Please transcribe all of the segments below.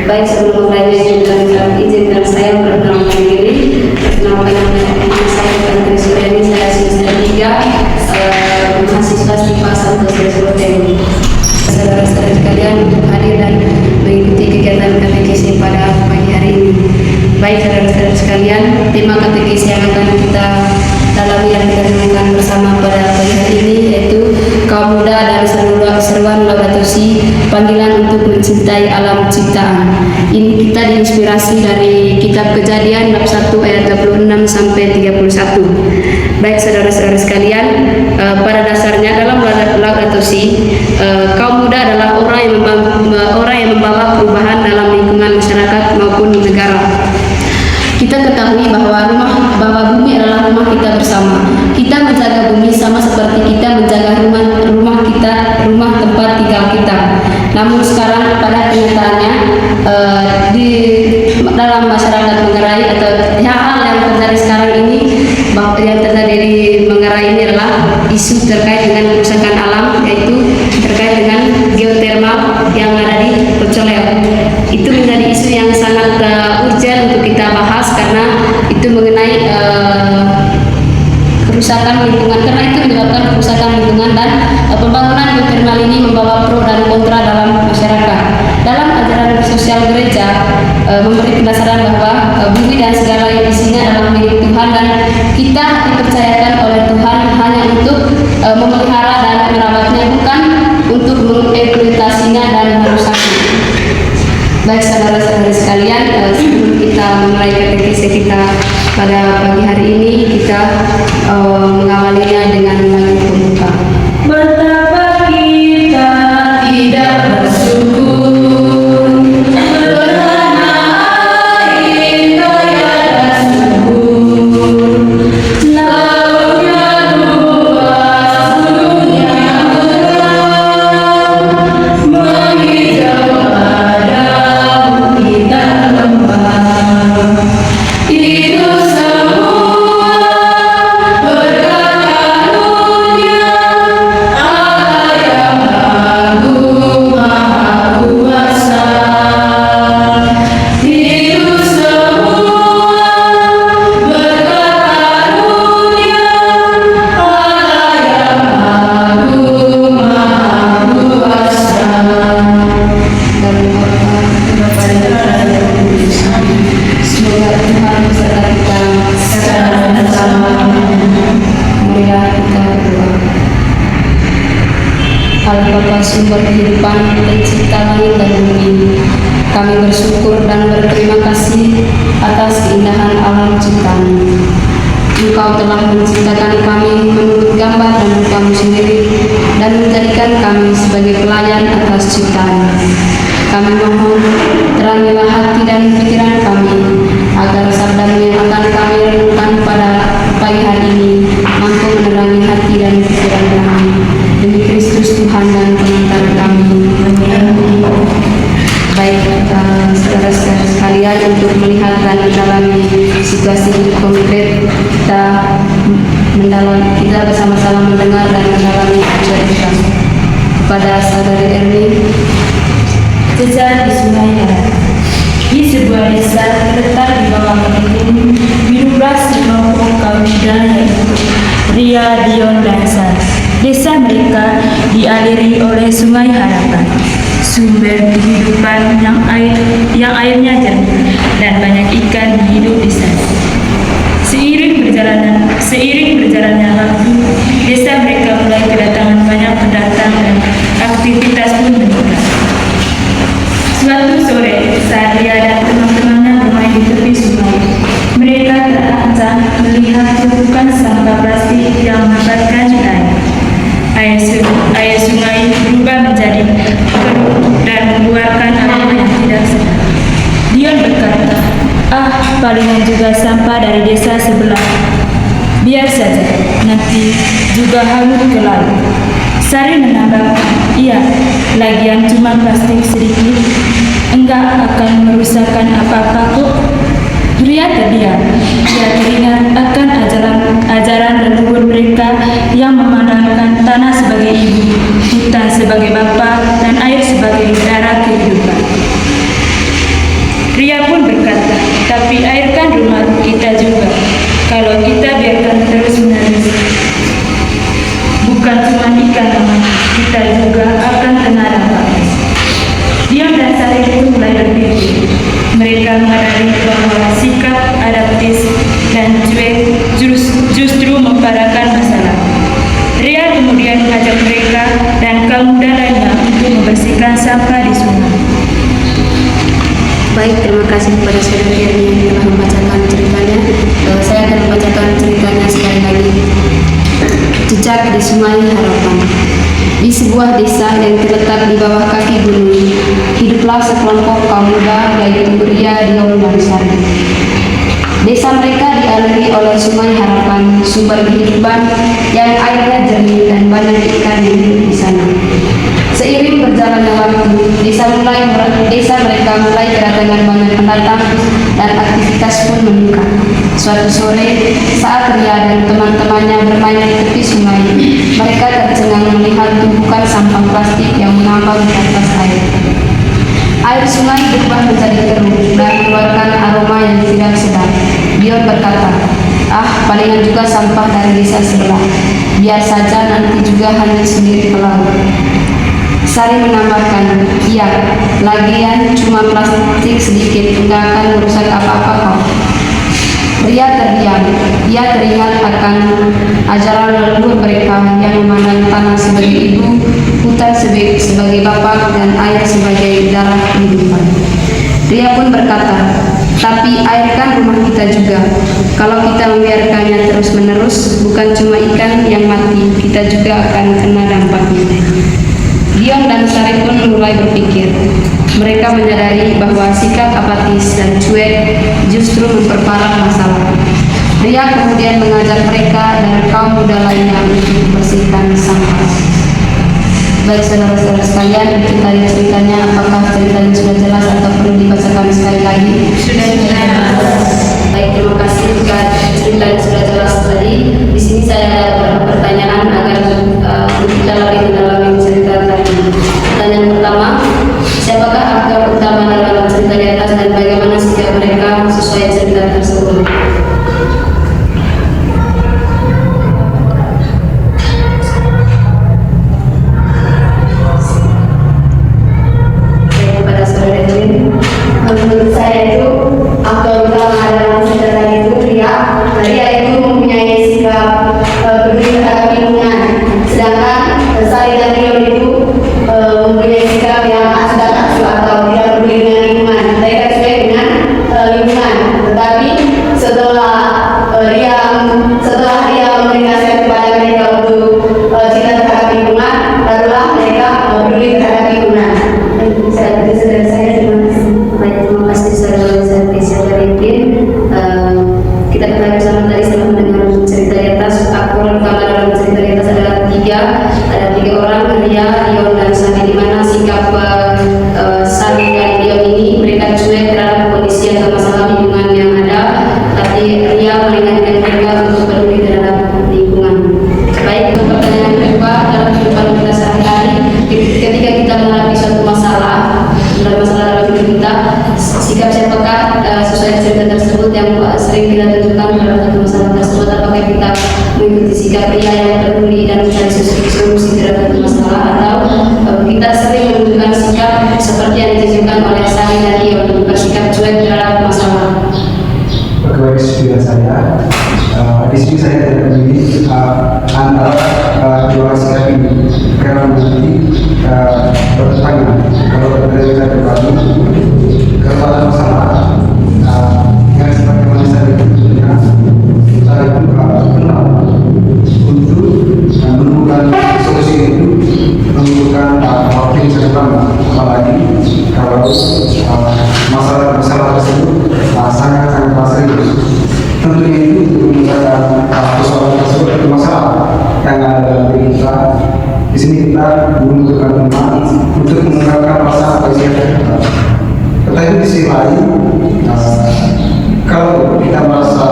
Baik, sebelum mulai izinkan saya memperkenalkan diri. Perkenalkan nama saya Putri Suryani, saya semester 3, mahasiswa STIPA 1 Surabaya. Saudara-saudara sekalian, untuk hadir dan mengikuti kegiatan katekesi pada pagi hari ini. Baik, saudara-saudara sekalian, tema katekesi yang akan kita dalami dan kita renungkan bersama pada pagi hari ini yaitu kaum muda dan seruan Laudato Si, panggilan untuk mencintai alam ciptaan. Ini kita diinspirasi dari kitab Kejadian bab 1 ayat 26 sampai 31. Baik, saudara-saudara sekalian, pada dasarnya dalam Laudato Si, kaum muda adalah orang yang membawa perubahan dalam lingkungan masyarakat maupun negara. Kita ketahui bahwa bumi adalah rumah kita bersama. Kita menjaga bumi sama seperti kita menjaga rumah tempat tinggal kita. Namun sekarang pada kenyataannya di dalam masyarakat Manggarai atau hal yang terjadi sekarang ini, yang terjadi di Manggarai ini adalah isu terkait dengan kerusakan alam, yaitu terkait dengan geotermal yang ada di Pocoleo. Itu menjadi isu yang sangat urgent untuk kita bahas karena itu mengenai kerusakan lingkungan, karena itu menyebabkan kerusakan lingkungan dan pembangunan geotermal ini membawa pro dan kontra dalam masyarakat. Dalam ajaran sosial gereja memberi pendasaran bahwa bumi dan segala yang isinya adalah milik Tuhan dan kita dipercayakan oleh Tuhan hanya untuk memelihara dan merawatnya, bukan untuk mengeksploitasinya dan merusaknya. Baik, saudara-saudari sekalian, sebelum kita memulai katekesi kita pada pagi hari ini, kita mengawalinya dengan lagu pembuka. Betapa kita tidak bersyukur karena air tiada subur, lautnya luas, gunungnya geram, menghijau padang kita lembah. Itu semua berkat karunia Allah yang agung maha kuasa. Itu semua berkat karunia Allah yang agung maha kuasa. Dan Bapa dan Putra dan Roh Kudus. Semoga Tuhan beserta kita secara bersama. Marilah kita berdoa. Allah Bapa, sumber kehidupan, pencipta langit dan bumi, kami bersyukur dan berterima kasih atas keindahan alam ciptaan. Engkau telah menciptakan kami menurut gambar dan rupamu sendiri dan menjadikan kami sebagai pelayan atas ciptaan. Kami mohon, terangilah hati dan pikiran kami, agar sabdamu yang akan kami renungkan pada pagi hari ini mampu menerangi hati dan pikiran kami. Demi Kristus Tuhan dan pengantar kami. Amin. Baik, saudara-saudara sekalian, untuk melihat dan mendalami situasi konkret, kita bersama-sama mendengar dan mendalami acara kita. Kepada saudari Erni. Jejak di Sungai Hara. Di sebuah desa terletak di bawah pendukung birokrasi kelompok kaum muda yaitu Ria, Dion, dan Sar. Desa mereka dialiri oleh Sungai Harapan, sumber kehidupan yang airnya jernih dan banyak ikan hidup di sana. Seiring berjalannya waktu, desa mereka mulai kedatangan banyak pendatang dan aktivitas pun meningkat. Suatu sore, saat Ria dan teman-temannya bermain di tepi sungai, mereka terancam melihat tumpukan sampah plastik yang menghambatkan air. Air sungai berubah menjadi keruh dan mengeluarkan aroma yang tidak sedap. Dion berkata, palingan juga sampah dari desa sebelah. Biar saja, nanti juga hanyut ke laut. Sari menambah, iya, lagian cuma plastik sedikit, enggak akan merusakkan apa-apa kok. Ria terdiam. Dia teringat akan ajaran leluhur mereka yang memandangkan tanah sebagai ibu, hutan sebagai bapa, dan air sebagai udara kehidupan. Ria pun berkata, tapi air kan rumah kita juga. Kalau kita biarkan terus menerus, bukan cuma ikan teman, kita juga akan kena dampaknya. Dion dan Sarah itu mulai berpikir. Mereka menyadari bahwa sikap adaptif dan cuek justru memparahkan masalah. Ria kemudian mengajak mereka dan kaum muda lainnya untuk membersihkan sampah di sungai. Baik, terima kasih kepada saudara Fiani yang telah membacakan ceritanya. Saya akan membacakan ceritanya sekali lagi. Jejak di Sungai Harapan. Di sebuah desa yang terletak di bawah kaki gunung, hiduplah sekelompok kaum muda yaitu Ria, Dion, dan Sari. Desa mereka dialiri oleh Sungai Harapan, sumber kehidupan yang airnya jernih dan banyak ikan yang hidup di sana. Seiring berjalannya waktu, desa mereka mulai kedatangan banyak pendatang dan aktivitas pun meningkat. Suatu sore, saat Ria dan teman-temannya bermain di tepi sungai, mereka tercengang melihat tumpukan sampah plastik yang mengambang di atas air. Air sungai berubah menjadi keruh dan mengeluarkan aroma yang tidak sedap. Dion berkata, palingan juga sampah dari desa sebelah. Biar saja nanti juga hanyut sendiri ke laut. Sari menambahkan, iya, lagian cuma plastik sedikit, nggak akan merusak apa-apa kok. Ria terdiam. Ia teringat akan ajaran leluhur mereka yang memandang tanah sebagai ibu, hutan sebagai bapak, dan air sebagai darah kehidupan. Ria pun berkata, tapi air kan rumah kita juga. Kalau kita membiarkannya terus-menerus, bukan cuma ikan yang mati, kita juga akan kena dampaknya. Dion dan Sari pun mulai berpikir. Mereka menyadari bahwa sikap apatis dan cuek justru memperparah masalah. Ria kemudian mengajak mereka dan kaum muda lainnya untuk membersihkan sampah. Baik saudara-saudara sekalian, itu tadi ceritanya. Apakah ceritanya sudah jelas atau perlu dibacakan sekali lagi? Sudah jelas. Baik, terima kasih. Jika ceritanya sudah jelas tadi, di sini saya ada beberapa pertanyaan agar kita lebih mendalami cerita tadi. Pertanyaan pertama, siapakah aktor utama dalam cerita di atas dan bagaimana sikap mereka sesuai cerita tersebut? Kepada saudara Edwin, menurut saya itu aktor utama dalam cerita tadi itu Ria. Ria itu mempunyai sikap peduli terhadap lingkungan, sedangkan Sari dan Dion itu mempunyai sikap yang asal atau tidak peduli dengan lingkungan. Mereka cuek dengan lingkungan. Tetapi setelah Ria memberikan kepada mereka untuk cinta terhadap lingkungan, barulah mereka peduli terhadap lingkungan. Saya terima kasih. Baik, terima kasih saudara Edwin. Kita ketahui bersama tadi setelah mendengar cerita di atas, aktor utama dalam cerita di atas adalah ada tiga orang, Ria, Dion, dan Sari, di mana sikap Sari dan Dion ini mereka cuek terhadap kondisi atau masalah lingkungan yang ada, tapi Ria mengingatkan mereka untuk peduli terhadap lingkungan. Baik, untuk pertanyaan kedua, dalam kehidupan kita sehari-hari, ketika kita menghadapi suatu masalah dalam hidup kita, sikap siapakah sesuai cerita tersebut yang sering kita tunjukkan dalam satu masalah tersebut? Apakah kita mengikuti sikap Ria yang peduli dan mencari solusi terhadap masalah, atau kita sering menunjukkan sikap seperti yang ditunjukkan oleh Sari dan Dion, bersikap cuek terhadap masalah? Bagaimana kesimpulan saya? Di sini saya tidak memilih antara dua sikap ini karena nanti bertentangan. Kalau dari saya pribadi, kalau ada masalah yang sebagaimana saya punya, saya pun kenal untuk menemukan solusi itu, menemukan waktu yang sedang, apalagi kalau masalah tersebut sangat serius. Tentunya itu untuk menyelesaikan persoalan tersebut itu masalah yang ada dalam diri kita. Di sini kita membutuhkan teman untuk mengungkapkan rasa apa isi hati kita. Tetapi di sisi lain, kalau kita merasa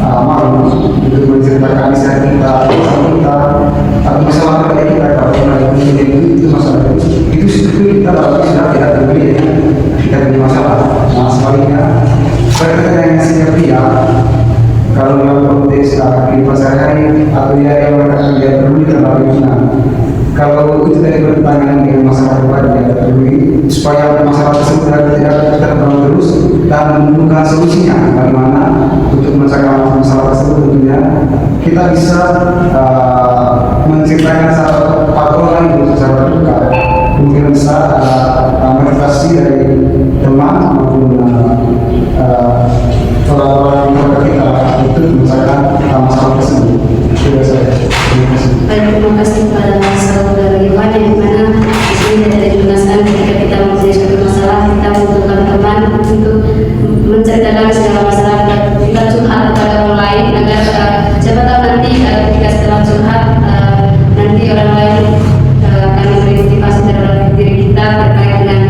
malu untuk menceritakan isi hati kita, atau masalah terkait kita, kalau itu masalah itu kita sudah tidak peduli, kita punya masalah. sebaliknya berkaitan dengan sikap dia, kalau dalam konteks kehidupan sehari-hari atau dia yang mengatakan dia peduli terhadap lingkungan, kalau itu tadi bertentangan dengan masyarakat depan dia peduli supaya masyarakat tersebut tidak terbangun terus dan menemukan solusinya bagaimana untuk mencegah masalah tersebut. Tentunya kita bisa menceritakan satu orang lain secara terbuka, mungkin bisa motivasi dari teman maupun orang-orang keluarga kita untuk mencegah masalah tersebut. Terima kasih. Baik, terima kasih kepada saudara Iwan yang mana di sini ada dijelaskan ketika kita mempunyai suatu masalah kita membutuhkan teman untuk menceritakan segala masalah kita curhat kepada orang lain agar siapa tahu nanti ketika setelah curhat nanti orang lain akan memberi motivasi terhadap diri kita terkait dengan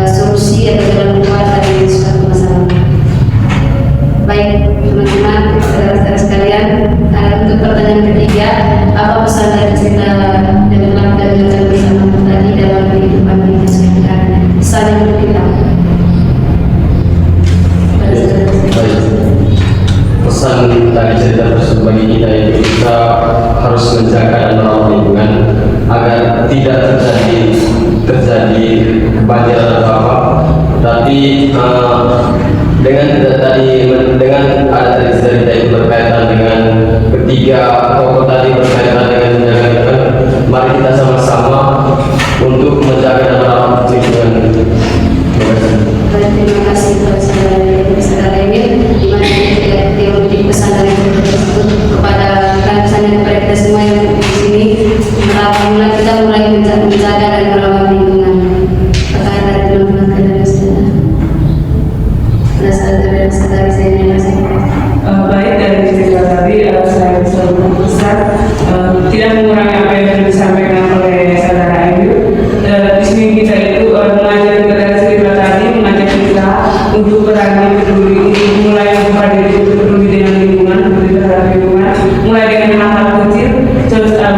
solusi atau jalan keluar dari suatu masalah. Baik teman-teman, saudara-saudara sekalian, untuk pertanyaan ketiga, apa pesan dari cerita dan dengarkan bersama tadi dalam kehidupan kita sehari-hari? Pesan untuk kita. Pesan dari cerita tersebut bagi kita itu kita harus menjaga dan merawat lingkungan agar tidak terjadi banjir atau apa. Tapi dengan ada cerita itu berkaitan dengan ketiga tokoh tadi berkaitan dengan menjaga lingkungan, mari kita sama-sama untuk menjaga dan merawat lingkungan. Terima kasih kepada saudara Emil, di mana teologi pesan dari cerita tersebut kepada kita semua yang di sini, mulai kita menjaga dan merawat lingkungan. Apakah ada teman-teman dari saudara saya yang masih baik, dari cerita tadi saya bisa berpesan tidak mengurangi apa yang sudah disampaikan oleh saudara Emil. Di sini kita itu mengajak kita dari cerita tadi, mengajak kita untuk berani peduli, mulai pada diri peduli dengan lingkungan, peduli terhadap lingkungan, mulai dengan hal-hal kecil,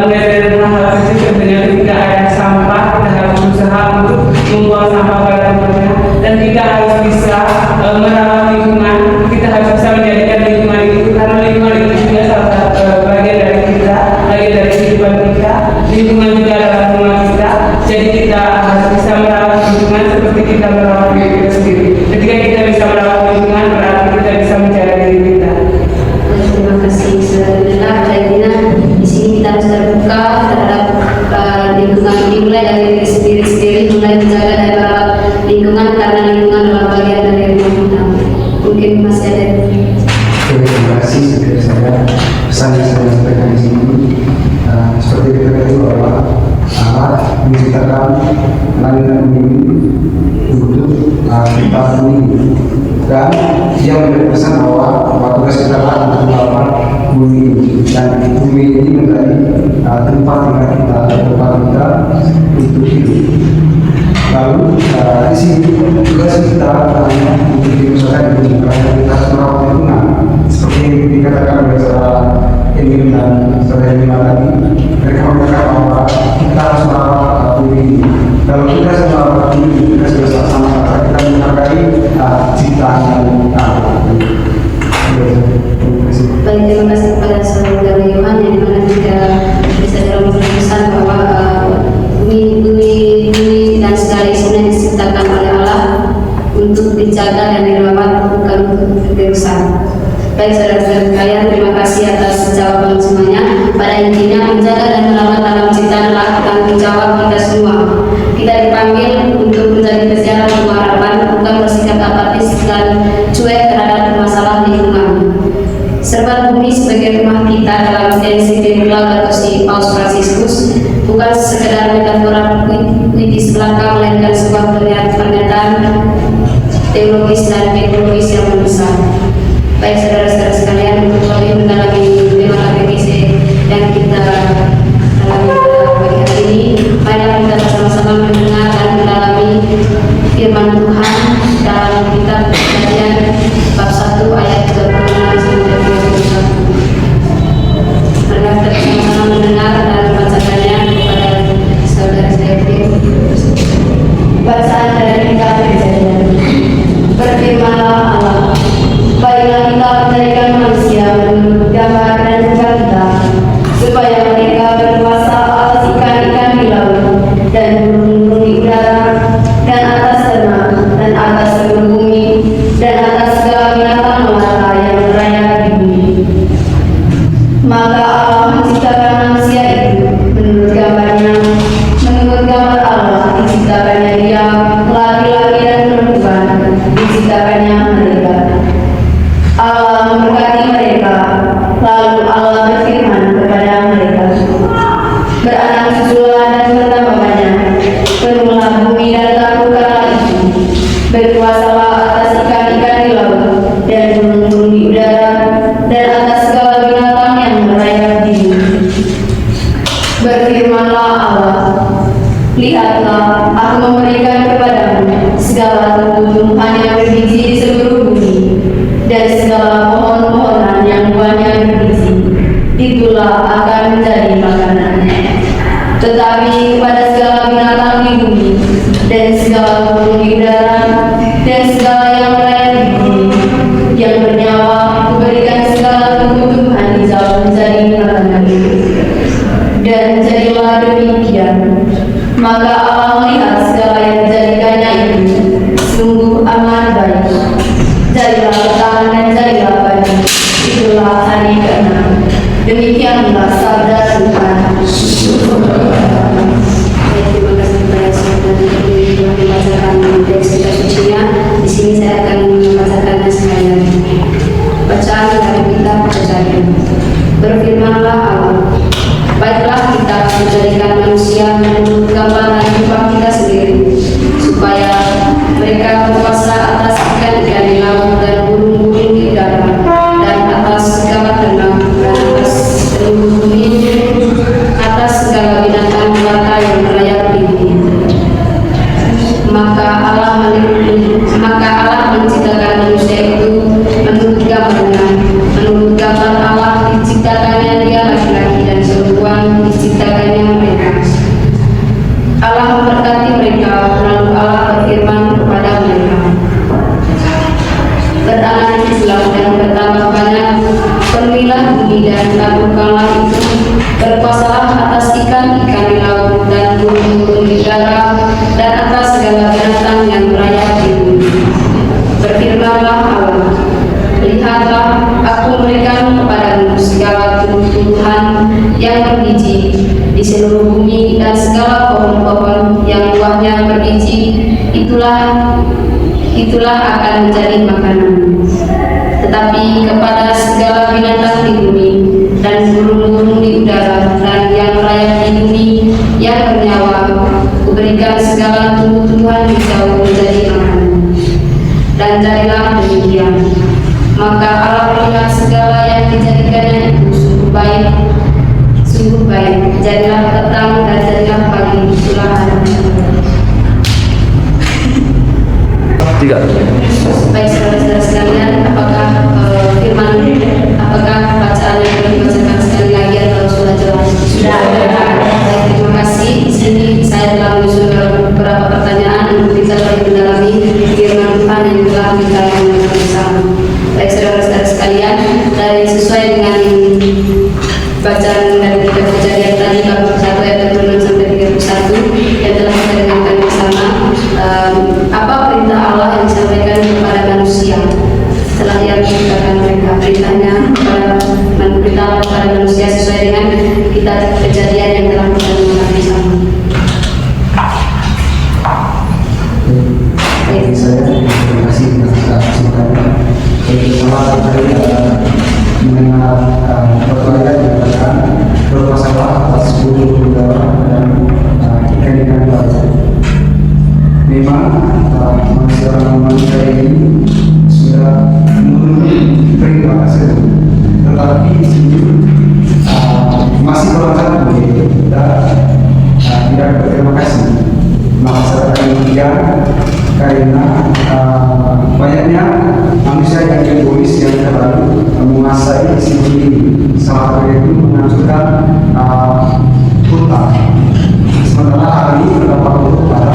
mulai dari hal-hal kecil contohnya ketika ada sampah kita harus berusaha untuk membuang sampah pada tempatnya, dan kita harus bisa merawat lingkungan. Kita harus bisa menjadikan lingkungan itu, karena lingkungan itu juga salah satu bagian dari kita, bagian dari kehidupan kita. Lingkungan juga adalah rumah kita, jadi kita harus bisa merawat lingkungan seperti kita merawat diri kita sendiri. Ketika kita bisa merawat lingkungan, berarti kita bisa menjaga diri kita. terima kasih saudara. Intinya di sini kita harus terbuka terhadap lingkungan, dimulai dari diri sendiri, mulai menjaga dan merawat lingkungan karena lingkungan adalah bagian dari rumah kita. Mungkin masih ada. Terima kasih dari saya. Pesan yang saya sampaikan di sini seperti kita ketahui bahwa Allah menciptakan langit dan bumi untuk kita bumi, dan dia memberi pesan bahwa tugas kita adalah untuk merawat bumi ini, dan bumi ini menjadi tempat kita untuk hidup. Lalu di sini tugas kita untuk diusahakan di bumi, karena kita harus merawat lingkungan seperti yang dikatakan oleh saudara Emil dan saudara Emil tadi. Mereka mengatakan bahwa kita harus merawat bumi ini. Kalau kita harus merawat bumi ini, kita sudah sama-sama kita menghargai ciptaan yang Baik, terima kasih kepada saudara Yohan yang mana juga bisa dalam pesan bahwa bumi dan segala isinya diciptakan oleh Allah untuk dijaga dan dirawat, bukan untuk dirusak. Baik saudara-saudara sekalian, terima kasih atas jawaban semuanya. Pada intinya menjaga dan merawat alam ciptaan adalah tanggung jawab kita semua. Kita dipanggil untuk menjadi peziarah penuh harapan, bukan bersikap apatis dan cuek terhadap masalah lingkungan. Serba bumi sebagai rumah kita dalam ensiklikal atau si Paus Fransiskus bukan sekedar metafora puitis belaka, melainkan sebuah pernyataan teologis dan ekologis yang besar. Baik saudara-saudara sekalian, untuk lebih mendalami tema katekese yang kita dalami pagi hari ini, marilah kita bersama-sama mendengar dan mendalami firman Tuhan dalam kitab Kejadian bab 1 ayat 36 sampai 21. Marilah kita bersama-sama mendengar dan membacakannya kepada saudara saya. Bacaan dari kitab Kejadian. Berfirmanlah menciptakannya mereka. Allah memberkati mereka, lalu Allah berfirman kepada mereka, beranak cuculah dan bertambah banyak, penuhlah bumi dan lakukanlah itu, berkuasalah atas ikan-ikan di laut dan burung-burung di udara dan atas segala binatang yang merayap di bumi. Berfirmanlah Allah, lihatlah, aku memberikan kepadamu segala tumbuh-tumbuhan yang berbiji di seluruh bumi, dan segala pohon-pohonan yang buahnya berbiji, itulah akan menjadi makanannya. Tetapi kepada segala binatang di bumi, dan segala burung di udara, dan segala yang merayap di bumi, yang bernyawa, kuberikan segala tumbuh-tumbuhan hijau menjadi makanan itu. Dan jadilah demikian. Maka Allah melihat segala yang dijadikannya itu sungguh amat baik. Jadilah petang dan jadilah pagi. Itulah hari ke-6. Demikianlah sabda Tuhan. Terima kasih kepada saudara yang telah membacakan teks kitab sucinya. Di sini saya akan membacakannya sekali lagi. Bacaan dari kitab Kejadian. Berfirmanlah Allah, baiklah kita menjadikan manusia menurut gambaran rupa kita sendiri, supaya mereka berkuasa atas ikan-ikan di laut dan burung-burung di udara, dan atas segala ternak, dan atas seluruh bumi, atas segala binatang melata yang merayap di bumi. Maka Allah menciptakan manusia itu menurut gambarnya, menurut gambar Allah diciptakannya dia laki-laki dan perempuan diciptakannya mereka. Allah memberkati mereka, lalu Allah berfirman kepada mereka, beranak cuculah dan bertambah banyak, penuhilah bumi dan lakukanlah itu, berkuasalah atas ikan-ikan di laut dan burung-burung di udara dan atas segala binatang yang merayap di bumi. Berfirmanlah Allah, lihatlah, aku memberikan kepadamu segala tumbuh-tumbuhan yang berbiji di seluruh bumi dan segala pohon-pohon yang buahnya berbiji, itulah akan menjadi makanan. Tetapi kepada segala binatang di bumi dan burung-burung di udara dan yang merayap di bumi yang bernyawa, kuberikan segala tumbuh-tumbuhan hijau menjadi makanan. Dan jadilah demikian. Maka Allah melihat segala yang dijadikannya itu sungguh baik. Jadilah petang dan jadilah pagi, itulah hari. Tiga. Baik saudara-saudara sekalian, apakah bacaan yang boleh dibacakan sekali lagi atau sudah jelas? Sudah. Baik, terima kasih. Di sini saya telah menyusun beberapa pertanyaan untuk kita mendalami firman Tuhan yang telah kita lakukan bersama. Baik saudara-saudara sekalian, dari sesuai dengan bacaan dari kitab Kejadian tadi bab 1 ayat 26 sampai 31 yang telah kita dengarkan bersama, apa perintah Allah yang disampaikan kepada manusia setelah ia menciptakan mereka? Perintahnya kepada manusia sesuai dengan kitab Kejadian yang telah kita dengarkan bersama. Baik, saya terima kasih atas kesempatannya. Pertama tadi mendengar pertanyaan yang dikatakan bermasalah atas burung udara dan ikan-ikan laut. Memang manusia ini sudah memenuhi perintah tersebut, tetapi di sini masih kurang dan tidak berterima kasih. Maka saya demikian karena banyaknya manusia yang egois yang terlalu menguasai isi bumi ini. Salah satu itu menghancurkan hutan. Sementara hal ini terdapat pada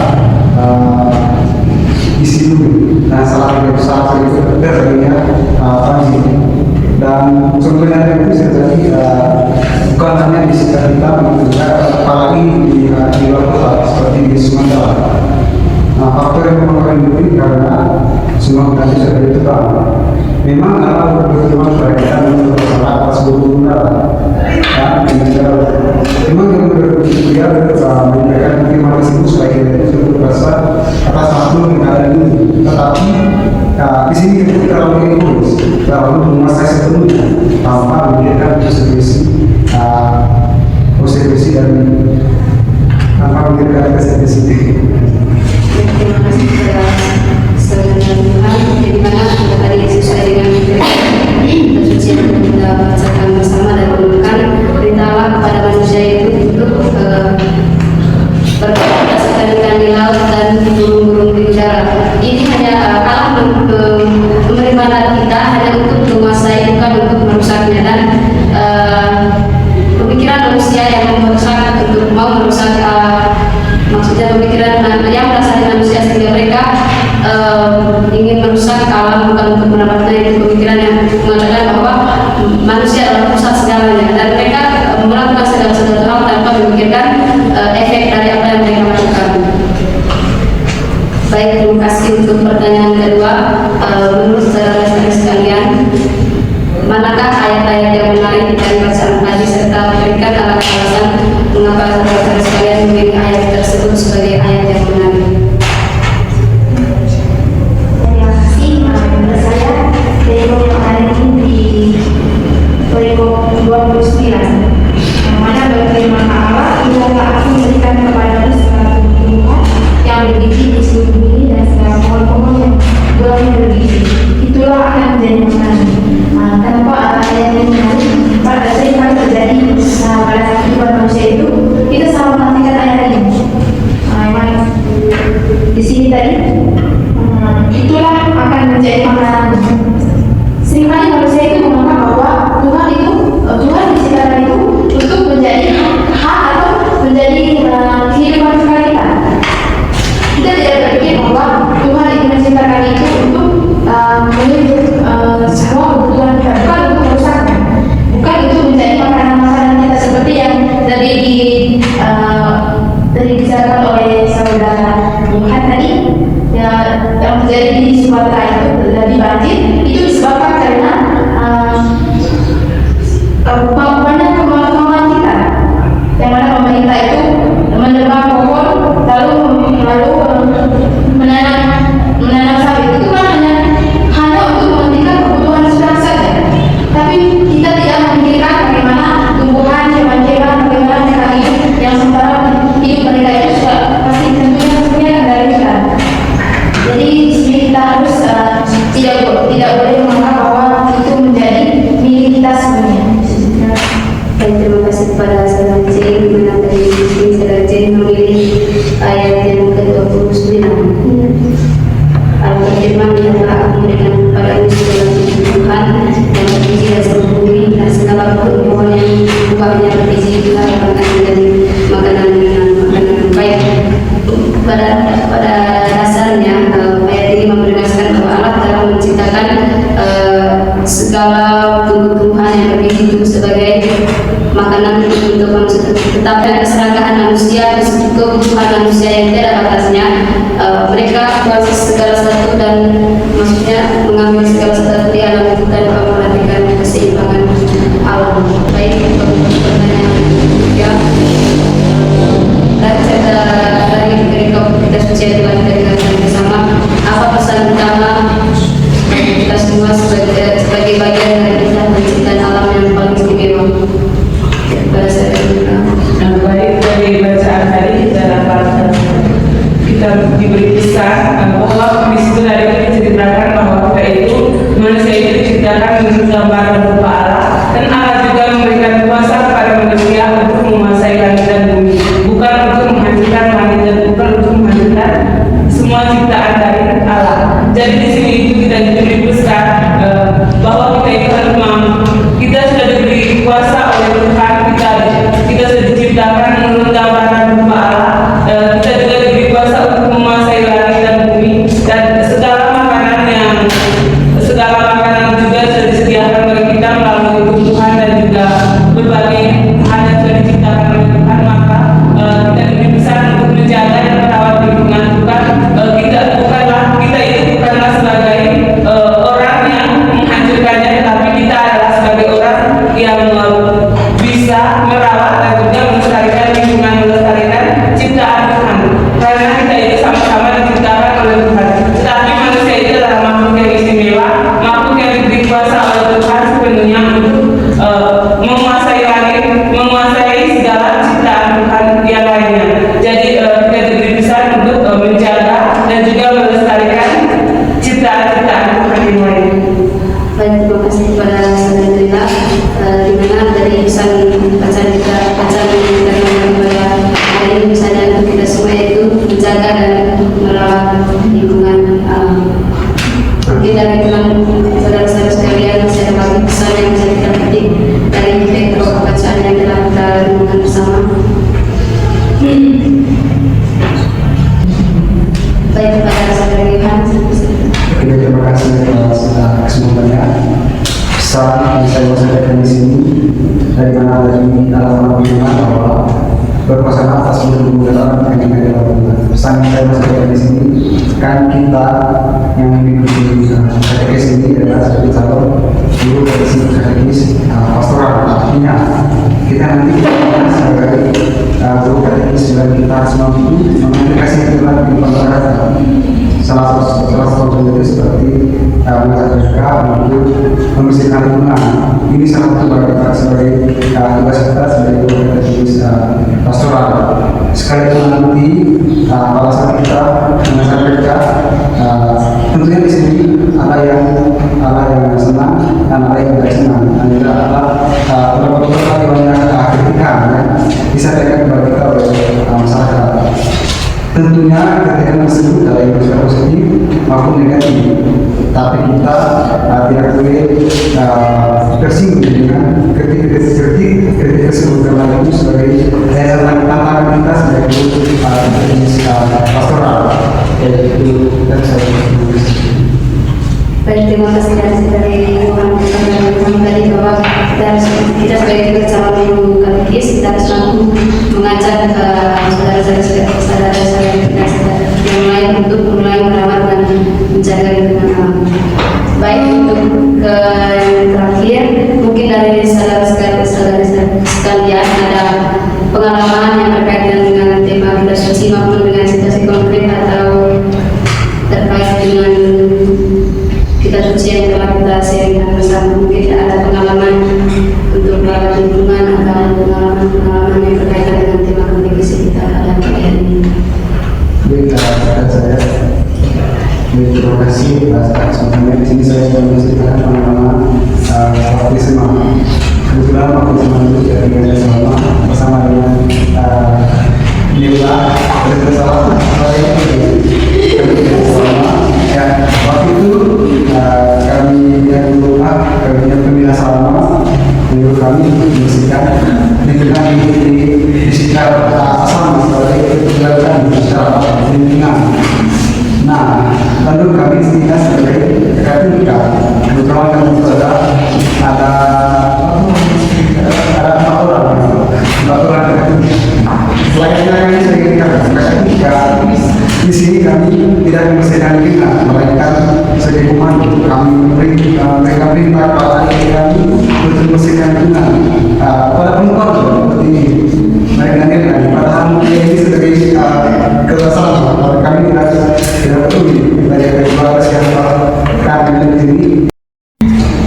isi bumi. Nah, salah satu itu terjadinya banjir. Dan sebenarnya itu terjadi bukan hanya di sekitar kita, apalagi di luar kota seperti di Sumatera. Nah, faktor yang merupakan bukti karena semua kasus sudah ditekan. Memang Allah berfirman kepada kita untuk bersalah atas burung udara dan meninggal. Memang yang dia memberikan firman tersebut supaya kita itu berkuasa atas satu negara ini. Tetapi di sini kita terlalu egois, terlalu menguasai sepenuhnya tanpa memikirkan konsekuensi dan tanpa memikirkan konsekuensi. Terima kasih kepada saudara Tuhan, di mana tadi sesuai dengan suci yang kita bacakan bersama dan menemukan perintahlah kepada manusia itu untuk berkata sekali di laut dan burung-burung di udara. Ini hanya Allah memberi mandat kita hanya untuk menguasai, bukan untuk merusaknya. Dan pemikiran manusia yang merusak untuk mau merusak, maksudnya pemikiran yang berasal dari manusia sehingga mereka ingin merusak alam bukan untuk merawatnya. Itu pemikiran yang mengatakan bahwa manusia adalah pusat segalanya dan mereka melakukan segala sesuatu hal tanpa memikirkan efek dari apa yang mereka lakukan. Baik, terima kasih untuk pertanyaan kedua. Menurut saudara-saudara sekalian, manakah ayat-ayat yang menarik dari bacaan tadi serta berikan alasan mengapa saudara-saudara sekalian memilih ayat tersebut sebagai ayat yang menarik? Terima kasih. Menurut saya perikop yang ada ini di perikop 29 yang mana berfirman Allah, "Tidaklah aku memberikan kepadamu segala tumbuhan yang berbiji di seluruh bumi dan segala pohon-pohon yang buahnya berbiji, itulah akan menjadi makanan." Kenapa ayat ini menarik? Pada sering kali terjadi pada kehidupan manusia itu kita selalu menantikan ayat ini. Memang di sini tadi itulah akan menjadi makanan. Seringkali manusia itu menganggap bahwa Tuhan diciptakan itu untuk menjadi hak atau menjadi kehidupan kita. Kita tidak berpikir bahwa Tuhan itu menciptakan itu untuk memenuhi semua kebutuhan kita, bukan untuk merusaknya, bukan untuk menjadi makanan-makanan kita seperti yang tadi dibicarakan oleh saudara Johan tadi, yang terjadi di Sumatera itu terjadi banjir. Itu disebabkan karena banyak kemauan kita, yang mana pemerintah itu menebang pohon lalu menanam sawit. Itu kan hanya untuk menghentikan kebutuhan sekarang saja, tapi kita tidak memikirkan bagaimana tumbuhan, hewan-hewan, bagaimana mereka hidup, yang sementara hidup mereka itu pasti tentunya kendali kita. Jadi di sini kita harus tidak boleh menganggap bahwa itu menjadi milik kita sebenarnya. Baik, terima kasih kepada saudara Jane, dimana tadi di sini saudara Jane memilih ayat yang ke-29. Al-Firman yang telah aku berikan kepadamu segala tumbuhan yang berbiji dan seluruh bumi dan segala pohon yang buahnya berbiji, kita akan menjadi makanan yang baik. Pada dasarnya ayat ini memberikan bahwa Allah telah menciptakan segala tumbuh-tumbuhan yang berbiji itu sebagai makanan untuk manusia. Tetapi keserakahan manusia, kebutuhan manusia yang tidak ada batasnya, mereka kuasai segala sesuatu dan maksudnya mengambil segala sesuatu di alam itu tanpa memperhatikan keseimbangan alam. Baik, untuk pertanyaan ketiga, dari perikop kita suci yang telah kita dengarkan bersama, apa pesan utama bagi kita semua sebagai bagian dari kisah penciptaan alam yang paling istimewa? Pada saat ini, Baik, dari bacaan tadi kita dapat kita diberi kisah bahwa di situ tadi diceritakan bahwa kita itu manusia itu diciptakan menurut gambaran rupa Allah, dan Allah juga memberikan kuasa kepada manusia untuk menguasai langit dan bumi, bukan untuk menghancurkan langit dan bukan untuk menghancurkan semua ciptaan dari Allah. Jadi di sini itu kita diberi pesan bahwa kita itu harus mampu. Kita sudah diberi kuasa oleh Tuhan, kita sudah diciptakan menurut gambaran rupa Allah. Kita juga diberi kuasa untuk menguasai langit dan bumi, dan segala makanan juga sudah disediakan Baik, terima kasih kepada saudara Lila, di mana dari pesan bacaan kita kepada hari ini misalnya untuk kita semua yaitu menjaga dan merawat lingkungan alam. Mungkin dari teman saudara-saudara sekalian masih ada lagi pesan yang bisa kita petik dari beberapa bacaan yang telah kita renungkan bersama. Baik, kepada saudara Yohan. Oke, terima kasih atas kesempatannya. Pesan yang saya mau sampaikan di sini dari mana dari dalam lingkungan bahwa berkuasa atas untuk menggunakan teknik dalam lingkungan. Pesan yang saya mau sampaikan di sini kan kita yang mengikuti katekis ini adalah sebagai calon guru dari katekis pastoral. Artinya kita nanti sebagai guru katekis sebagai kita semua itu mengaplikasi aturan di masyarakat. Salah satu contohnya seperti mengajak mereka untuk membersihkan lingkungan. Ini salah satu bagi kita sebagai tugas kita sebagai guru katekis pastoral. Sekali itu nanti pada saat kita mengajak mereka, tentunya di sini ada yang senang dan ada yang tidak senang. Dan juga ada beberapa banyak kritikan yang disampaikan kepada kita oleh masyarakat. Tentunya kritikan tersebut ada yang bersifat positif maupun negatif, tapi kita tidak boleh tersinggung dengan kritik tersebut karena itu sebagai tantangan kita sebagai katekis pastoral. Yaitu dan saya. Baik, terima kasih dari teman-teman tadi bahwa kita sebagai calon guru katekis kita harus mampu mengajak saudara-saudara yang lain untuk mulai merawat dan menjaga lingkungan alam. Baik, untuk ke yang terakhir mungkin dari saudara-saudara sekalian ada pengalaman yang berkaitan dengan tema kita suci maupun dengan situasi konkret atau terkait dengan kita suci yang telah kita sharingkan bersama. Mungkin ada pengalaman untuk merawat lingkungan atau pengalaman yang berkaitan dengan tema katekis kita pada pagi hari ini. Baik, saya terima kasih atas kesempatannya. Di sini saya sudah menceritakan pengalaman baptisma. Kebetulan baptisma itu saya selama bersama dengan Nila bersama saya selama ya waktu itu kami yang rumah kami yang pembina selama menyuruh kami untuk membersihkan lingkungan di sekitar asrama sebagai kegiatan di sekitar lingkungan. Nah, lalu kami istilah sebagai Katolik. Kebetulan kami itu ada empat orang Katolik. Selain kami sebagai Katolik, di sini kami tidak membersihkan lingkungan, melainkan sebagai komando kami mereka perintah kepada kami untuk membersihkan lingkungan. Pada penumpang seperti ini, mereka nilai. Padahal ini sebagai kebesaran kami tidak peduli dari keluarga siapa kami di sini.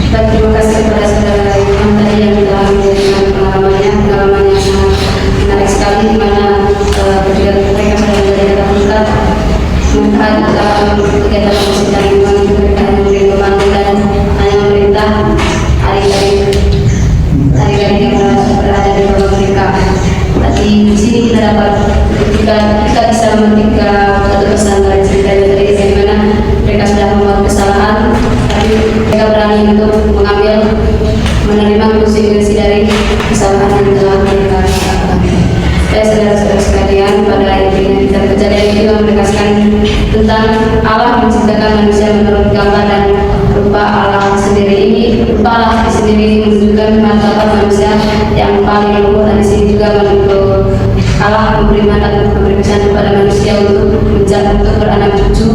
Baik, terima kasih kepada saudara Iman tadi yang telah memberikan pengalaman yang sangat menarik sekali, di mana ketika mereka sudah menjadi kita sementara dalam kegiatan membersihkan lingkungan itu mereka hanya memberi komando dan hanya memerintah hari-hari yang berada di bawah mereka. Tapi di sini kita dapat kita bisa memetik satu pesan dari ceritanya tadi, di mana mereka sudah membuat kesalahan, tapi mereka berani untuk menerima konsekuensi dari kesalahan yang telah mereka lakukan. Saudara-saudara sekalian, pada intinya kita kejadian itu menegaskan tentang Allah menciptakan manusia menurut gambar dan rupa Allah sendiri ini. Rupa Allah sendiri menunjukkan martabat manusia yang paling luhur, dan di sini juga menurut Allah memberi mandat memberi pesan kepada manusia untuk menjaga, untuk beranak cucu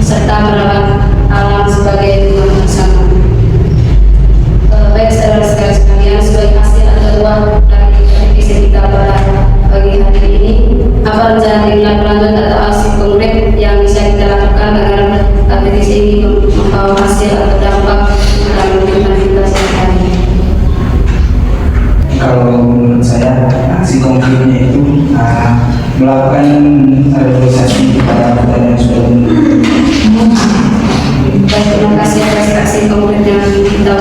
serta merawat alam sebagai Tuhan bersama. Baik, saudara-saudara sekalian, sebagai hasil atau buah dari katekis kita pada pagi hari ini, apa rencana tindak lanjut atau aksi konkret yang bisa kita lakukan agar katekis ini membawa hasil atau dampak dalam kehidupan kita sehari-hari? Kalau menurut saya aksi konkretnya itu melakukan realisasi pada pertanyaan yang sudah Baik, terima kasih atas aksi konkret yang kita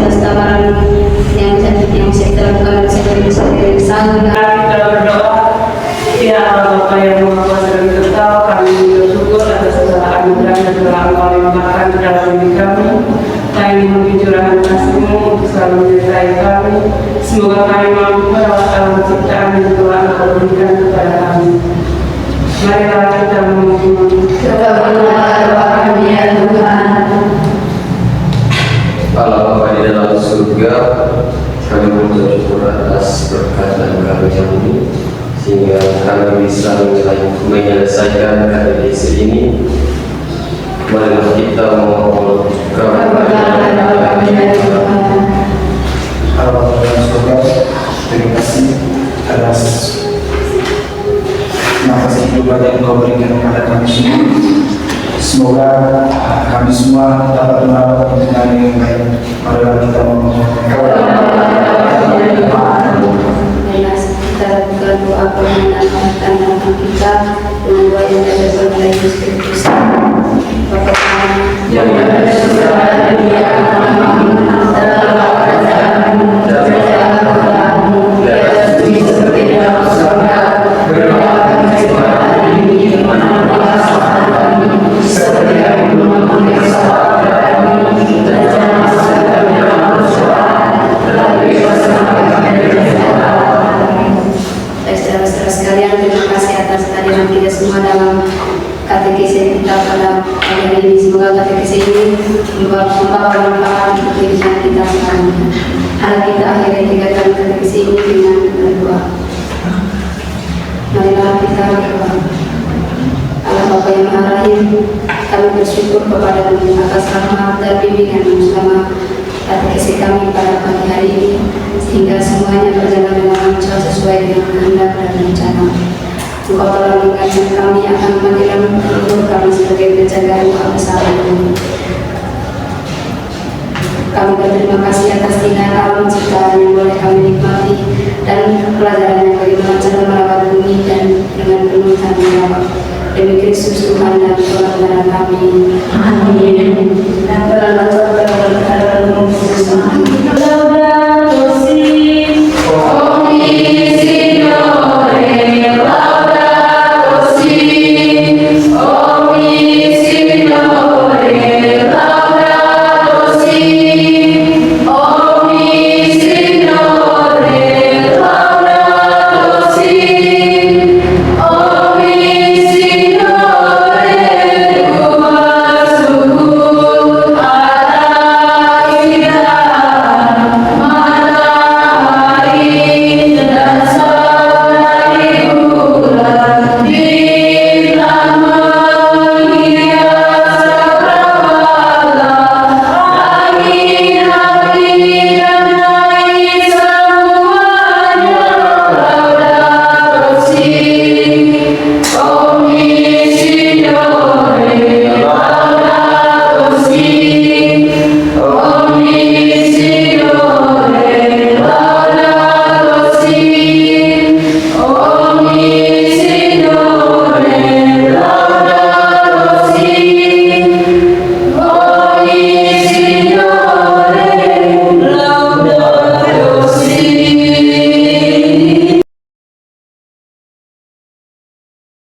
atas tawaran yang bisa kita lakukan bisa dirisau. Kita berdoa, ya Allah Bapa yang Maha Kuasa dan Kekal, kami bersyukur atas segala anugerah dan segala Engkau limpahkan ke dalam diri kami. Kami memohon curahan kasih-Mu untuk selalu menyertai kami. Semoga kami mampu merawat alam ciptaan yang telah Engkau berikan kepada kami. Marilah kita memohon. Kepadamu doa kami ya Tuhan. Allah Bapa di dalam surga, kami mengucap syukur atas berkat dan karunia ini, sehingga kami bisa menyelesaikan katekesi ini. Marilah kita memohon Kepadamu kami ya Tuhan. Allah dalam surga, terima kasih atas nafas hidup yang Engkau berikan kepada kami semua. Semoga kami semua dapat merawat dengan yang baik. Marilah kita memohon. Marilah kita lakukan doa permohonan harapan kita dengan doa yang berasal dari Yesus Kristus. Bapa kami yang ada di surga, dimuliakanlah namamu, tercapailah kerajaanmu, terjadilah kehendakmu, di atas bumi seperti di dalam surga. Berilah kami kepada hari ini, ampunilah kesalahan kami, seperti kami mengampuni kesalahan kepada kami, dan jangan masukkan kami dalam percobaan, tetapi bebaskanlah kami dari jahat. Saudara-saudara sekalian, terima kasih atas kehadiran kita semua dalam katekesi kita pada hari ini. Semoga katekesi ini membawa manfaat untuk kehidupan kita selanjutnya. Hari kita akhiri kegiatan katekesi ini dengan berdoa. Marilah kita berdoa. Allah Bapa yang Maha Rahim, kami bersyukur kepada-Mu atas rahmat dan bimbingan-Mu selama katekesi kami pada pagi hari ini, sehingga semuanya berjalan dengan lancar sesuai dengan kehendak dan rencana. Engkau telah mengingatkan kami akan panggilan leluhur kami sebagai penjaga rumah besar ini. Kami berterima kasih atas keindahan alam ciptaan yang boleh kami nikmati dan pelajaran yang bagaimana cara merawat bumi dan dengan penuh tanggung jawab. Demi Kristus Tuhan dan Tuhan kami. Amin.